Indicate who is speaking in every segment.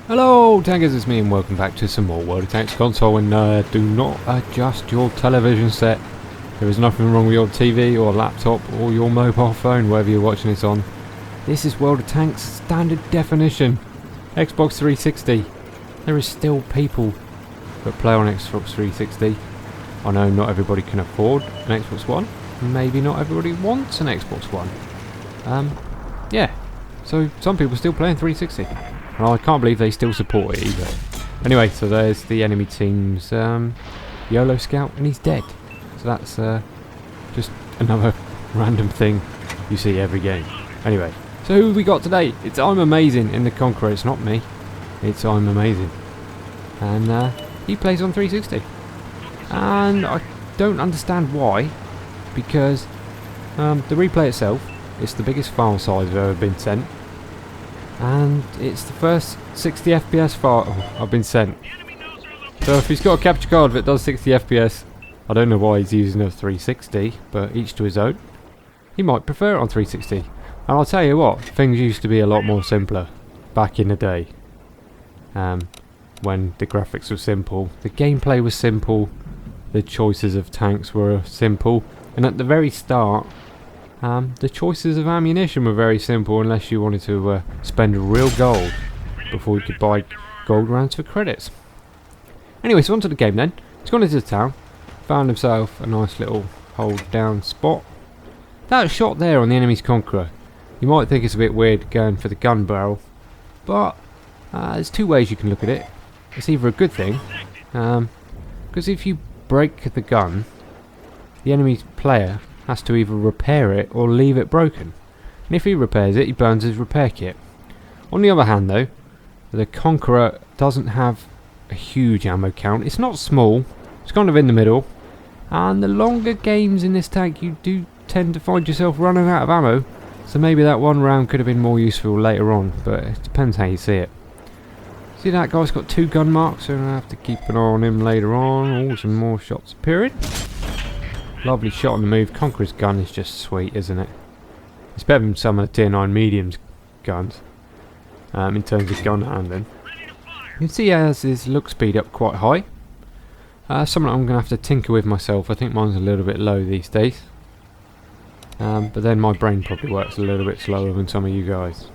Speaker 1: Hello tankers, it's me and welcome back to some more World of Tanks console. And do not adjust your television set. There is nothing wrong with your TV or laptop or your mobile phone, wherever you're watching this on. This is World of Tanks standard definition. Xbox 360. There is still people that play on Xbox 360. I know not everybody can afford an Xbox One. Maybe not everybody wants an Xbox One. Yeah. So some people still play on 360. And I can't believe they still support it either. Anyway, so there's the enemy team's YOLO scout, and he's dead. So that's just another random thing you see every game. Anyway, so who have we got today? It's ImAMazin in the Conqueror. It's not me. It's ImAMazin. And he plays on 360. And I don't understand why. Because the replay itself is the biggest file size I've ever been sent. And it's the first 60 FPS file I've been sent. So if he's got a capture card that does 60 FPS, I don't know why he's using a 360, but each to his own. He might prefer it on 360. And I'll tell you what, things used to be a lot more simpler back in the day. When the graphics were simple, the gameplay was simple, the choices of tanks were simple, and at the very start, the choices of ammunition were very simple unless you wanted to spend real gold before you could buy gold rounds for credits. Anyway, so on to the game then. He's gone into the town, found himself a nice little hold down spot. That shot there on the enemy's Conqueror. You might think it's a bit weird going for the gun barrel, but there's two ways you can look at it. It's either a good thing, because if you break the gun, the enemy player has to either repair it or leave it broken. And if he repairs it, he burns his repair kit. On the other hand though, the Conqueror doesn't have a huge ammo count. It's not small, it's kind of in the middle. And the longer games in this tank, you do tend to find yourself running out of ammo. So maybe that one round could have been more useful later on, but it depends how you see it. See, that guy's got 2 gun marks, so I'm going to have to keep an eye on him later on. Oh, some more shots appearing. Lovely shot on the move. Conqueror's gun is just sweet, isn't it? It's better than some of the tier 9 mediums guns in terms of gun handling. You can see he has his look speed up quite high. Something I'm going to have to tinker with myself. I think mine's a little bit low these days. But then my brain probably works a little bit slower than some of you guys.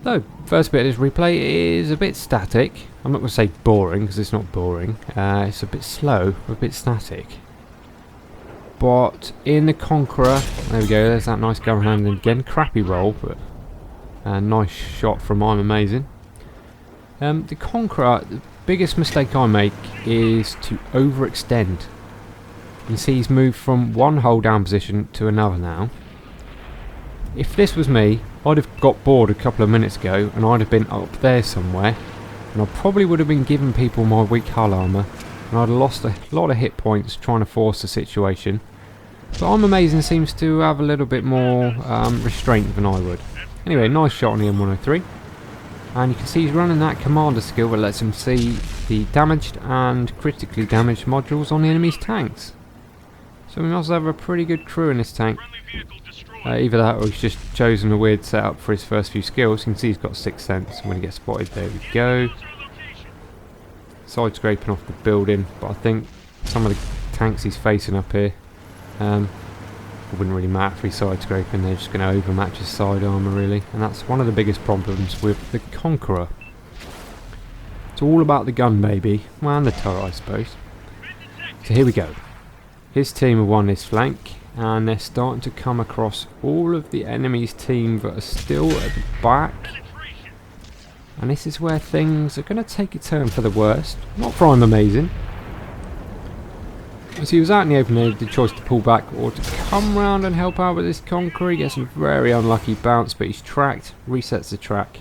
Speaker 1: So, first bit of this replay is a bit static. I'm not going to say boring, because it's not boring. It's a bit slow, a bit static. But in the Conqueror, there we go, there's that nice gun handling again. Crappy roll, but a nice shot from ImAMazin. The Conqueror, the biggest mistake I make is to overextend. You can see he's moved from one hold down position to another now. If this was me, I'd have got bored a couple of minutes ago and I'd have been up there somewhere, and I probably would have been giving people my weak hull armour, and I'd have lost a lot of hit points trying to force the situation. But ImAMazin seems to have a little bit more restraint than I would. Anyway, nice shot on the M103, and you can see he's running that commander skill that lets him see the damaged and critically damaged modules on the enemy's tanks. So we must have a pretty good crew in this tank. Either that or he's just chosen a weird setup for his first few skills. You can see he's got 6th sense when he gets spotted. There we go. Side scraping off the building, but I think some of the tanks he's facing up here, it wouldn't really matter if he's side scraping. They're just going to overmatch his side armour really, and that's one of the biggest problems with the Conqueror. It's all about the gun baby, well, and the turret I suppose. So here we go. His team have won this flank, and they're starting to come across all of the enemy's team that are still at the back. And this is where things are going to take a turn for the worst. Not for ImAMazin. As he was out in the open, he had the choice to pull back or to come round and help out with this Conqueror. He gets a very unlucky bounce, but he's tracked, resets the track.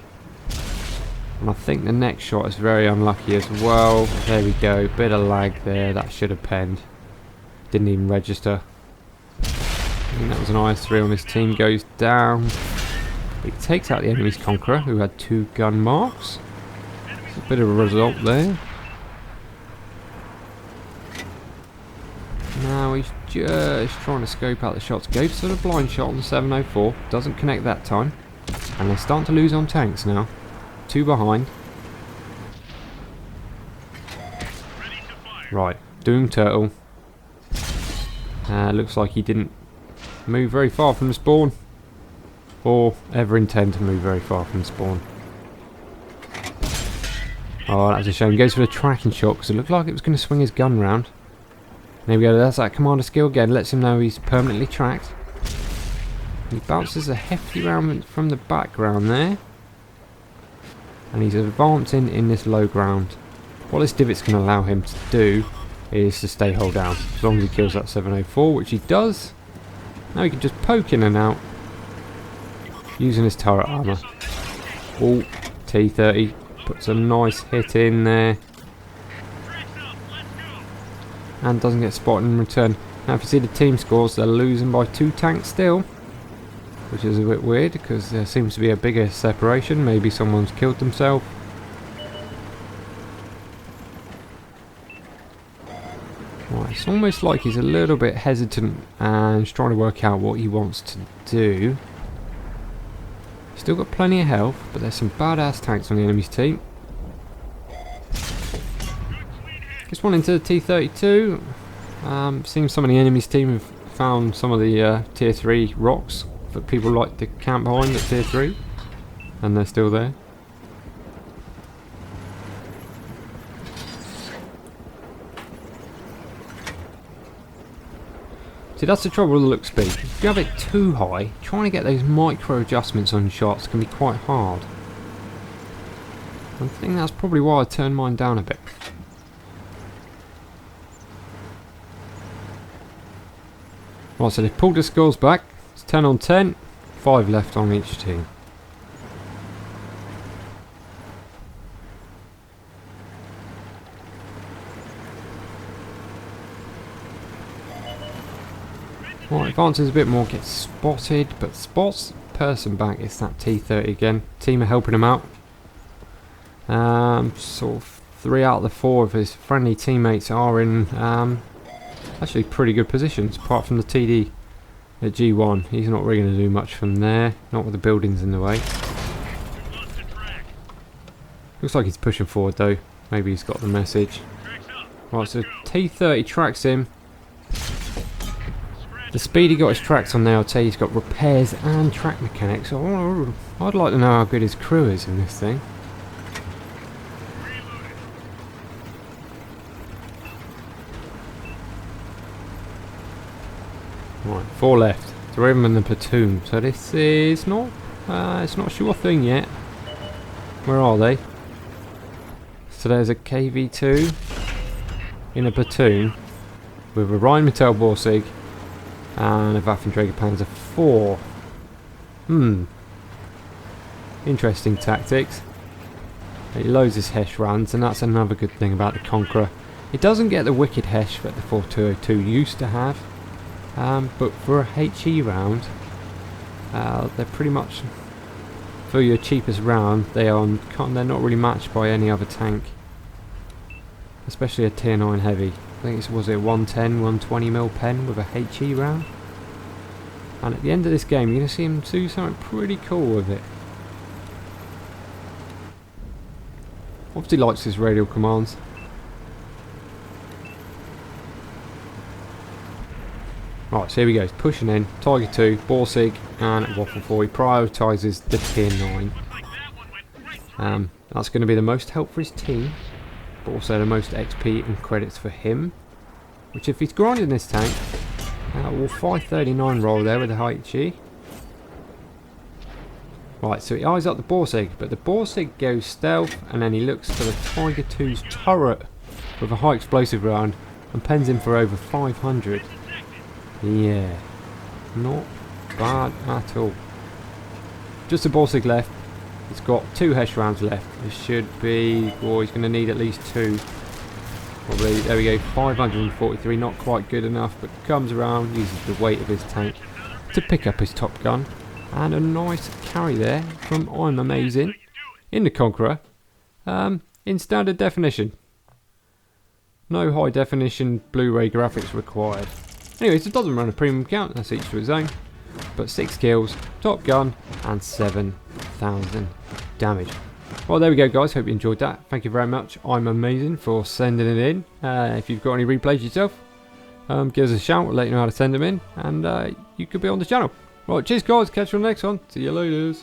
Speaker 1: And I think the next shot is very unlucky as well. There we go, bit of lag there, that should have penned. Didn't even register. I think that was an IS-3 on this team, goes down. But he takes out the enemy's Conqueror, who had 2 gun marks. It's a bit of a result there. Now he's just trying to scope out the shots. Goes for the blind shot on the 704. Doesn't connect that time. And they're starting to lose on tanks now. 2 behind. Right, Doom Turtle. Looks like he didn't move very far from the spawn. Or ever intend to move very far from the spawn. Oh, that's a shame. He goes for the tracking shot because it looked like it was going to swing his gun round. There we go, that's that commander skill again. Lets him know he's permanently tracked. He bounces a hefty round from the background there. And he's advancing in this low ground. What this divot's going to allow him to do is to stay hold down. As long as he kills that 704, which he does. Now he can just poke in and out. Using his turret armour. Oh, T30 puts a nice hit in there. And doesn't get spotted in return. Now if you see the team scores, they're losing by 2 tanks still. Which is a bit weird because there seems to be a bigger separation. Maybe someone's killed themselves. Right, it's almost like he's a little bit hesitant and he's trying to work out what he wants to do. Still got plenty of health, but there's some badass tanks on the enemy's team. Just one into the T32. Seems some of the enemy's team have found some of the tier 3 rocks that people like to camp behind at tier 3. And they're still there. See, that's the trouble with the look speed. If you have it too high, trying to get those micro adjustments on shots can be quite hard. I think that's probably why I turned mine down a bit. Right, so they've pulled the scores back. It's 10 on 10, 5 left on each team. Right, advances a bit more, gets spotted, but spots person back. It's that T30 again. Team are helping him out. Sort of 3 out of the 4 of his friendly teammates are in actually pretty good positions, apart from the TD at G1. He's not really going to do much from there, not with the buildings in the way. Looks like he's pushing forward though. Maybe he's got the message. Right, so T30 tracks him. The speed he got his tracks on there, I'll tell you, he's got repairs and track mechanics. Oh, I'd like to know how good his crew is in this thing. Right, 4 left. 3 of them in the platoon. So this is not, it's not a sure thing yet. Where are they? So there's a KV2 in a platoon with a Rheinmetall Borsig and a Waffenträger Panzer 4. Interesting tactics. It loads his Hesh runs, and that's another good thing about the Conqueror. It doesn't get the wicked Hesh that the 4202 used to have, but for a HE round, they're pretty much, for your cheapest round, they're not really matched by any other tank, especially a tier 9 heavy. I think it was a 110, 120mm pen with a HE round. And at the end of this game, you're going to see him do something pretty cool with it. Obviously likes his radial commands. Right, so here we go. He's pushing in. Tiger 2, Borsig, and Waffle 4. He prioritises the tier 9. That's going to be the most help for his team, but also the most XP and credits for him. Which, if he's grinding this tank, will 539 roll there with the HE. Right, so he eyes up the Borsig, but the Borsig goes stealth, and then he looks for the Tiger 2's turret with a high explosive round and pens him for over 500. Yeah, not bad at all. Just a Borsig left. He's got 2 Hesh rounds left. It should be, oh, he's going to need at least 2. Probably, there we go, 543, not quite good enough, but comes around, uses the weight of his tank to pick up his top gun. And a nice carry there from ImAMazin in the Conqueror, in standard definition. No high definition Blu-ray graphics required. Anyways, it doesn't run a premium count, that's each to his own. But 6 kills, top gun, and 7,000 damage. Well, there we go, guys. Hope you enjoyed that. Thank you very much, ImAMazin, for sending it in. If you've got any replays yourself, give us a shout. We'll let you know how to send them in, and you could be on the channel. Right, cheers, guys. Catch you on the next one. See you later.